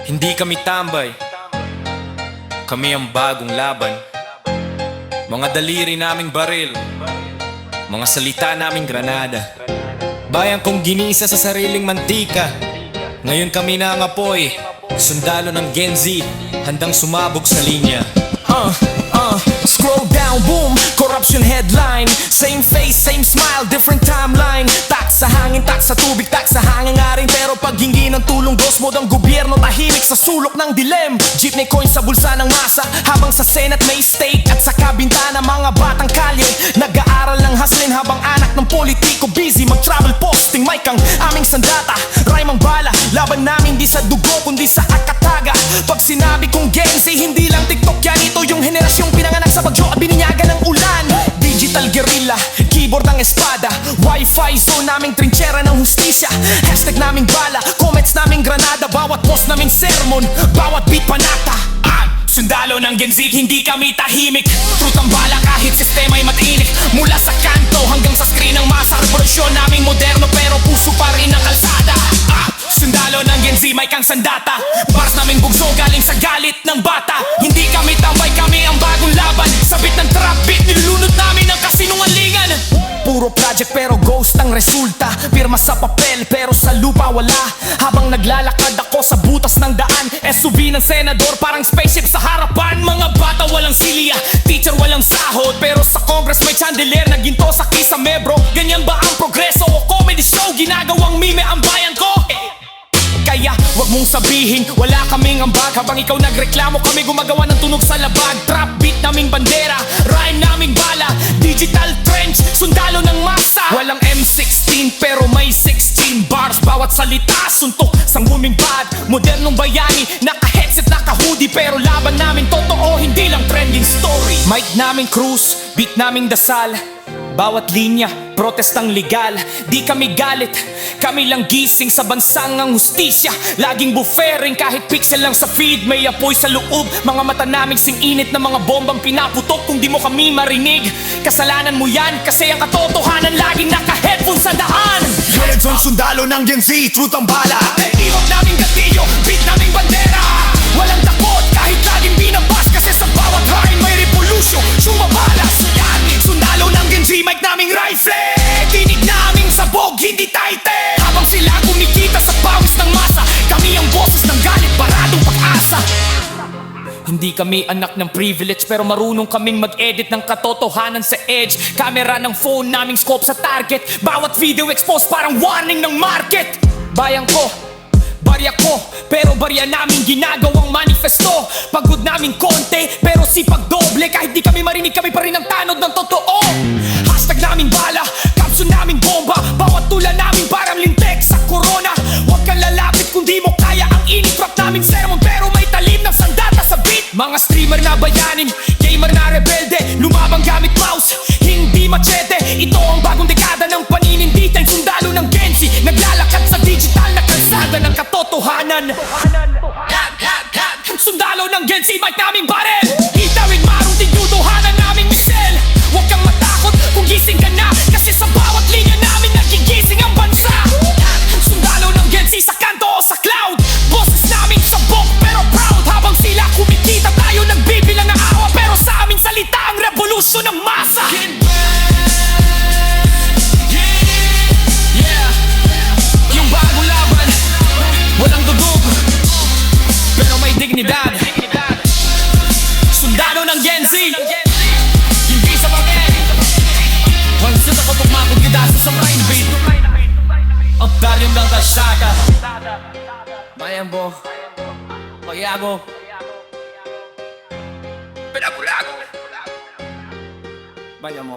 Hindi kami tambay, kami ang bagong laban. Mga daliri naming baril, mga salita naming granada. Bayan kong ginisa sa sariling mantika, ngayon kami na ang apoy, sundalo ng Gen Z, handang sumabog sa linya. Scroll down, boom, corruption headline. Same face, same smile, different timeline. Tak sa hangin, tak sa tubig, tak sa hangin nga rin. Pero pag hingi ng tulong, boss mode ang gobyerno, tahimik sa sulok ng dilem. Jeepney coin sa bulsa ng masa, habang sa Senate may stake. At sa kabintana mga batang kalye, nag-aaral ng haslin habang anak ng politiko busy mag-travel posting. Mic ang aming sandata, rhyme ang bala. Laban namin di sa dugo kundi sa akataga. Pag sinabi kong Gen Z, hindi lang TikTok yan. Ito yung henerasyong pinanganak sa bagyo at bininyagan ng ulan. Digital guerrilla, keyboard ang espada, Wi-Fi zone naming trinchera ng hustisya. Hashtag naming bala, comments naming granada. Bawat post naming sermon, bawat beat panata. Sundalo ng Gen Z, hindi kami tahimik. Truth ang bala kahit sistema'y matinik. Mula sa kanto hanggang sa screen ng masa, revolusyon naming moderno pero puso pa rin ang kalsada. Sundalo ng Gen Z, may kang sandata. Bars naming bugso galing sa galit ng bata. Hindi kami tambay, kami ang bagong laban. Sabit ng trap beat, nilulunod namin ang kasinungalingan. Puro project pero ghost ang resulta. Pirma sa papel pero sa lupa wala. Habang naglalakad ako sa butas ng daan, SUV ng senador parang spaceship sa harapan. Mga bata walang silya, teacher walang sahod, pero sa Congress may chandelier na ginto sa kisame bro. Ganyan ba ang progreso o comedy show? Ginagawang meme ang bayan ko? Kaya wag mong sabihin wala kaming ambag. Habang ikaw nagreklamo kami gumagawa ng tunog sa labag. Trap beat naming bandera, rhyme naming bala. Digital trench, sundalo ng masa. Walang M16 pero may 16 bars. Bawat salita suntok sa booming pad. Modernong bayani, naka-headset, naka-hoodie, pero laban namin totoo, hindi lang trending story. Mic naming cruise, beat naming dasal. Bawat linya, protestang legal. Di kami galit, kami lang gising sa bansang ang hustisya. Laging buffering kahit pixel lang sa feed. May apoy sa loob, mga mata naming sing-init na mga bombang pinaputok. Kung di mo kami marinig, kasalanan mo yan. Kasi ang katotohanan laging naka-headphone sa daan. Red Zone, sundalo ng Gen Z, truth ang bala. Iwag naming gatilyo, beat naming bandera. Walang takot kahit laging binabas. Kasi sa bawat rhyme may revolution, sumabalas. Sundalo ng Gen Z, mic naming rifle. Tinig naming sabog, hindi tighte. Habang sila kumikita sa pawis ng masa, kami ang boses ng galit, paradong pag-asa. Hindi kami anak ng privilege pero marunong kaming mag-edit ng katotohanan sa edge. Camera ng phone naming scope sa target. Bawat video expose parang warning ng market. Bayan ko, barya ko, pero barya namin ginagawang manifesto. Pagod namin konti, pero sipag doble. Kahit di kami marinig, kami pa rin ang tanod ng totoo. Hashtag naming bala, caption naming bomba. Bawat tula namin parang lintek sa corona. Huwag kang lalapit kung di mo kaya ang init. Rap naming sermon pero may talim ng sandata sa beat. Mga streamer na bayanin, gamer na rebelde, lumabang gamit mouse, hindi machete. Ito ang bagong dekada ng panininditan. Sundalo ng Gen Z, naglalakad sa digital na kalsada ng katotohanan. Sundalo ng Gen Z, mic naming barel. Itawid marong tinuduhanan naming Michelle. Huwag kang matakot kung gising ka na, kasi sa bawat linya namin nagigising ang bansa. Sundalo ng Gen Z sa kanto o sa cloud. Boses namin sabog pero proud. Habang sila kumikita tayo nagbibilang ng awa, pero sa aming salita ang revolusyon ng masa. Yung bagong laban, walang dudog pero may dignidad. Sundalo ng Gen Z, hindi sa bagay. Wansit ako tumakot gidaso sa rhyme beat. Ang dalim ng kasada. Bayan mo, payago, pinagulago. Bayan mo.